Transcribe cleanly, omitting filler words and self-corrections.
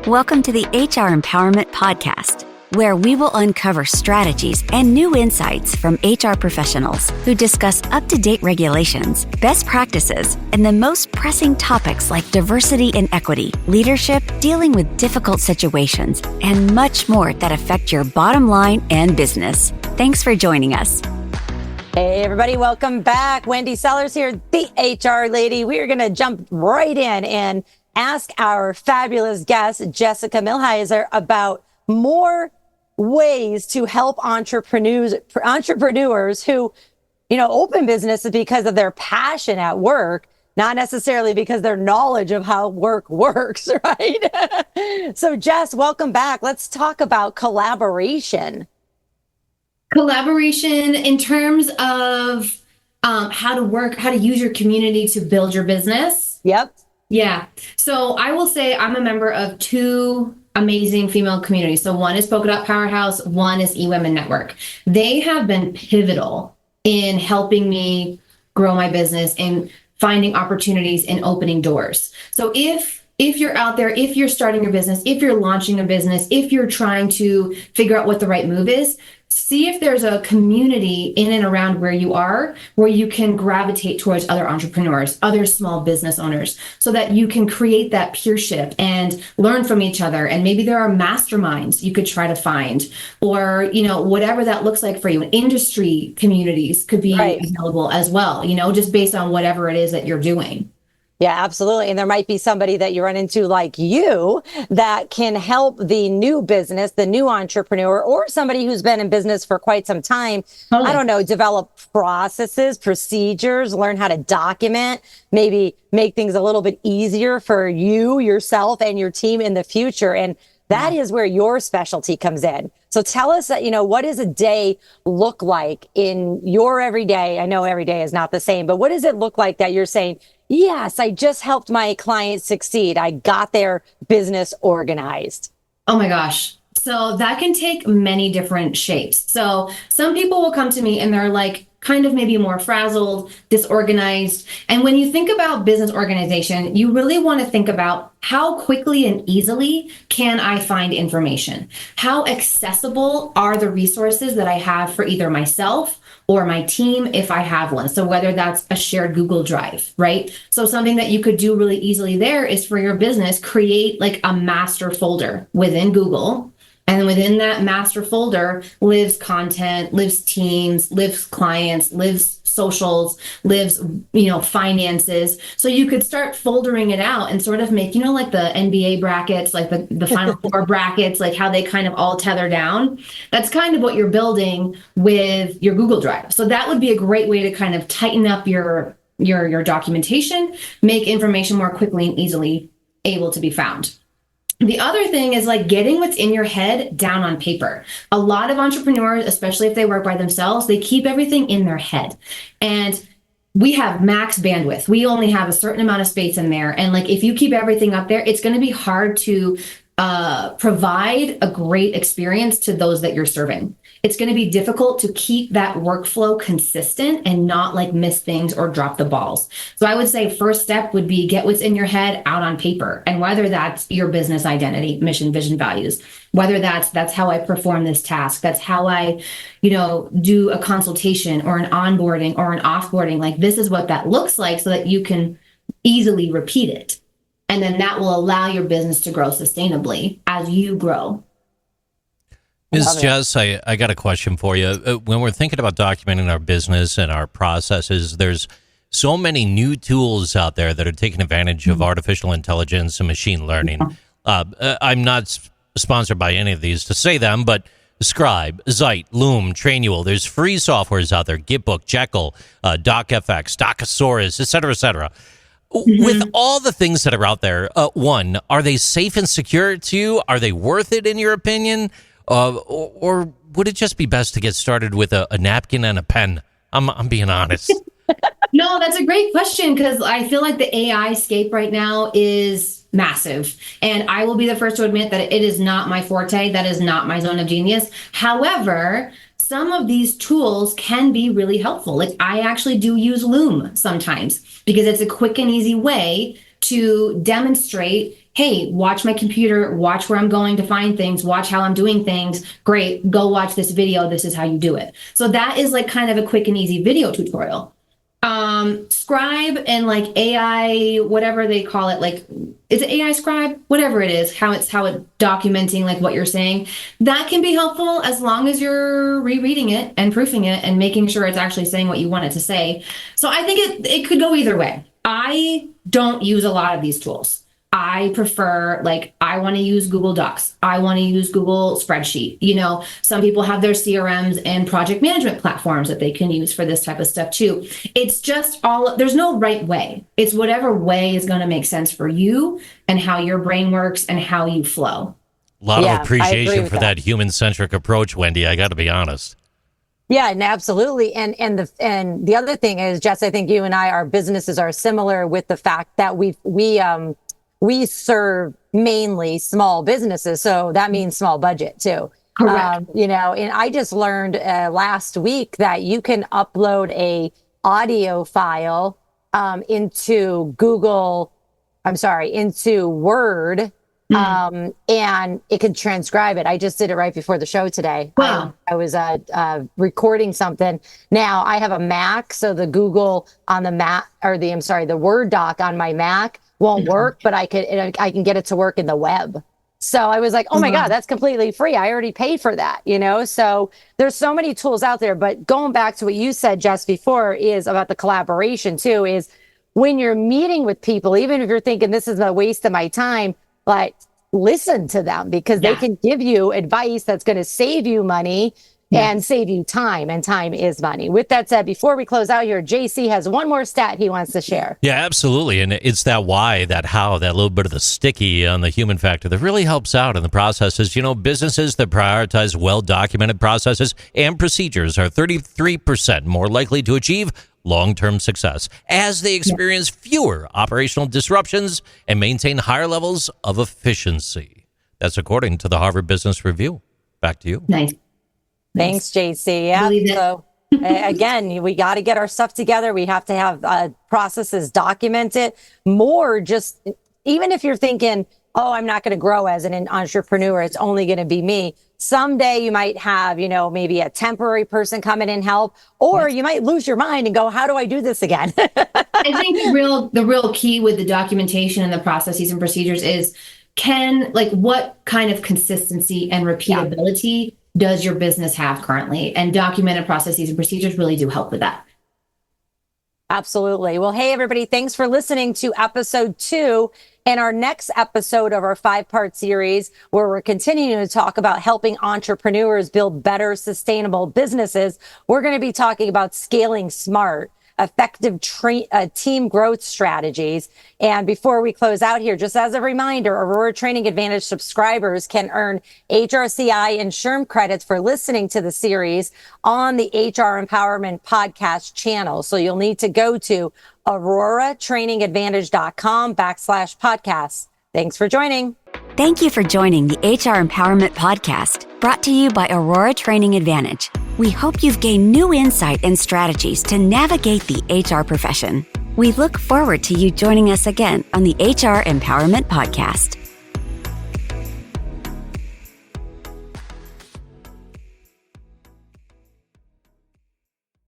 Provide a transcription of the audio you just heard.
Welcome to the HR Empowerment Podcast, where we will uncover strategies and new insights from HR professionals who discuss up-to-date regulations, best practices, and the most pressing topics like diversity and equity, leadership, dealing with difficult situations, and much more that affect your bottom line and business. Thanks for joining us. Hey, everybody. Welcome back. Wendy Sellers here, the HR lady. We are going to jump right in and ask our fabulous guest, Jessica Milheiser, about more ways to help entrepreneurs who, open businesses because of their passion at work, not necessarily because their knowledge of how work works, right? So, Jess, welcome back. Let's talk about collaboration. Collaboration in terms of how to use your community to build your business. Yep. Yeah. So I will say I'm a member of two amazing female communities. So one is Polka Dot Powerhouse, one is eWomen Network. They have been pivotal in helping me grow my business and finding opportunities and opening doors. So if you're out there, if you're starting your business, if you're launching a business, if you're trying to figure out what the right move is, see if there's a community in and around where you are, where you can gravitate towards other entrepreneurs, other small business owners, so that you can create that peership and learn from each other. And maybe there are masterminds you could try to find, or, whatever that looks like for you. Industry communities could be available as well, just based on whatever it is that you're doing. Yeah, absolutely. And there might be somebody that you run into like you that can help the new business, the new entrepreneur, or somebody who's been in business for quite some time. Totally. I don't know, develop processes, procedures, learn how to document, maybe make things a little bit easier for you, yourself, and your team in the future. And that is where your specialty comes in. So tell us that, what does a day look like in your everyday? I know every day is not the same, but what does it look like that you're saying, yes, I just helped my client succeed. I got their business organized. Oh my gosh. So that can take many different shapes. So some people will come to me and they're like, kind of maybe more frazzled, disorganized. And when you think about business organization, you really want to think about how quickly and easily can I find information? How accessible are the resources that I have for either myself or my team if I have one? So whether that's a shared Google Drive, right? So something that you could do really easily there is for your business, create like a master folder within Google. And within that master folder lives content, lives teams, lives clients, lives socials, lives, finances. So you could start foldering it out and sort of make, like the NBA brackets, like the Final Four brackets, like how they kind of all tether down. That's kind of what you're building with your Google Drive. So that would be a great way to kind of tighten up your documentation, make information more quickly and easily able to be found. The other thing is like getting what's in your head down on paper. A lot of entrepreneurs, especially if they work by themselves, they keep everything in their head. And we have max bandwidth. We only have a certain amount of space in there. And like, if you keep everything up there, it's going to be hard to provide a great experience to those that you're serving. It's going to be difficult to keep that workflow consistent and not like miss things or drop the balls. So I would say first step would be get what's in your head out on paper. And whether that's your business identity, mission, vision, values, whether that's how I perform this task, that's how I, do a consultation or an onboarding or an offboarding, like this is what that looks like so that you can easily repeat it. And then that will allow your business to grow sustainably as you grow. Ms. Jess, I got a question for you. When we're thinking about documenting our business and our processes, there's so many new tools out there that are taking advantage of artificial intelligence and machine learning. I'm not sponsored by any of these to say them, but Scribe, Zeit, Loom, Trainual, there's free softwares out there, Gitbook, Jekyll, DocFX, Docosaurus, et cetera, et cetera. With all the things that are out there, one, are they safe and secure to you? Are they worth it in your opinion? Or would it just be best to get started with a napkin and a pen? I'm being honest. No, that's a great question because I feel like the AI scape right now is massive. And I will be the first to admit that it is not my forte. That is not my zone of genius. However, some of these tools can be really helpful. Like I actually do use Loom sometimes because it's a quick and easy way to demonstrate hey, watch my computer, watch where I'm going to find things, watch how I'm doing things. Great, go watch this video. This is how you do it. So that is like kind of a quick and easy video tutorial. Scribe and like AI, whatever they call it, like, is it AI Scribe? Whatever it is, how it's documenting like what you're saying. That can be helpful as long as you're rereading it and proofing it and making sure it's actually saying what you want it to say. So I think it could go either way. I don't use a lot of these tools. I prefer, like, I want to use Google Docs. I want to use Google Spreadsheet. You know, some people have their CRMs and project management platforms that they can use for this type of stuff too. It's just there's no right way. It's whatever way is going to make sense for you and how your brain works and how you flow. A lot of appreciation for that human-centric approach, Wendy. I got to be honest. Yeah, and absolutely. And the other thing is, Jess, I think you and I, our businesses are similar with the fact that we serve mainly small businesses. So that means small budget too. Correct. You know, and I just learned last week that you can upload a audio file into Word. And it can transcribe it. I just did it right before the show today. Wow. I was recording something. Now I have a Mac, so the Google on the Mac, or the Word doc on my Mac won't work, but I can get it to work in the web. So I was like, oh my God, that's completely free. I already paid for that, you know? So there's so many tools out there, but going back to what you said, Jess, before, is about the collaboration too, is when you're meeting with people, even if you're thinking this is a waste of my time, like, listen to them, because they can give you advice that's going to save you money and save you time, and time is money. With that said, before we close out here, JC has one more stat he wants to share. Yeah, absolutely. And it's that why, that how, that little bit of the sticky on the human factor that really helps out in the processes. You know, businesses that prioritize well-documented processes and procedures are 33% more likely to achieve long-term success as they experience fewer operational disruptions and maintain higher levels of efficiency. That's according to the Harvard Business Review. Back to you. Nice. Thanks, JC. Yeah. So again, we got to get our stuff together. We have to have processes documented more. Just even if you're thinking, oh, I'm not going to grow as an entrepreneur, it's only going to be me. Someday you might have, you know, maybe a temporary person come in and help, or you might lose your mind and go, how do I do this again? I think the real key with the documentation and the processes and procedures is what kind of consistency and repeatability does your business have currently? And documented processes and procedures really do help with that. Absolutely. Well, hey, everybody, thanks for listening to episode 2 and our next episode of our 5-part series, where we're continuing to talk about helping entrepreneurs build better, sustainable businesses. We're going to be talking about scaling smart, effective team growth strategies. And before we close out here, just as a reminder, Aurora Training Advantage subscribers can earn HRCI and SHRM credits for listening to the series on the HR Empowerment Podcast channel. So you'll need to go to auroratrainingadvantage.com/podcasts. Thanks for joining. Thank you for joining the HR Empowerment Podcast, brought to you by Aurora Training Advantage. We hope you've gained new insight and strategies to navigate the HR profession. We look forward to you joining us again on the HR Empowerment Podcast.